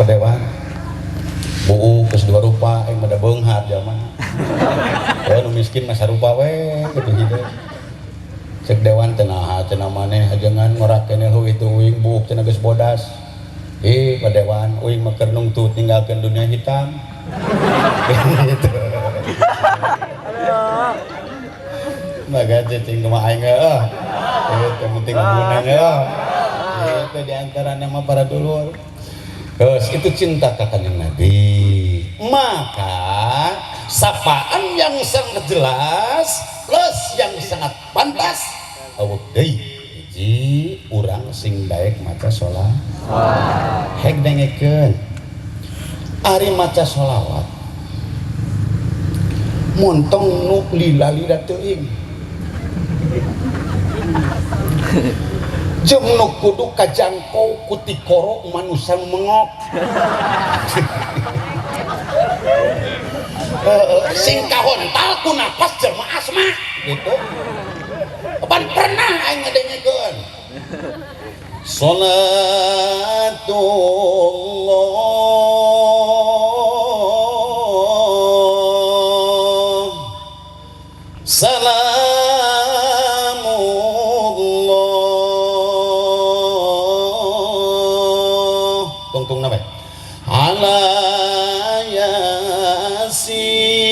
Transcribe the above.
Dewan buu kes dua rupa yang pada beunghar zaman nu miskin masa rupa we gitu cek dewan cenah cenah maneh ajengan ngorak keneh itu uing buuk cenah geus bodas Pak Dewan uing mah keur nungtut ninggalkeun dunia hitam gitu maka cicing kumaha aing itu penting ngomongna itu diantara nama para dulur. Terus itu cinta ke kanjeng Nabi, maka sapaan yang sangat jelas plus yang sangat pantas awak deui hiji urang sing daek maca sholawat hek dengekeun ari maca sholawat montong nu lila-lila teuing jeung nu kudu kajangkau ku ti koro manusia mengok sing kahontal ku napas jelema asma gitu pan pernah aing ngadengekeun salatullah salamullah tungtung nama ala yasin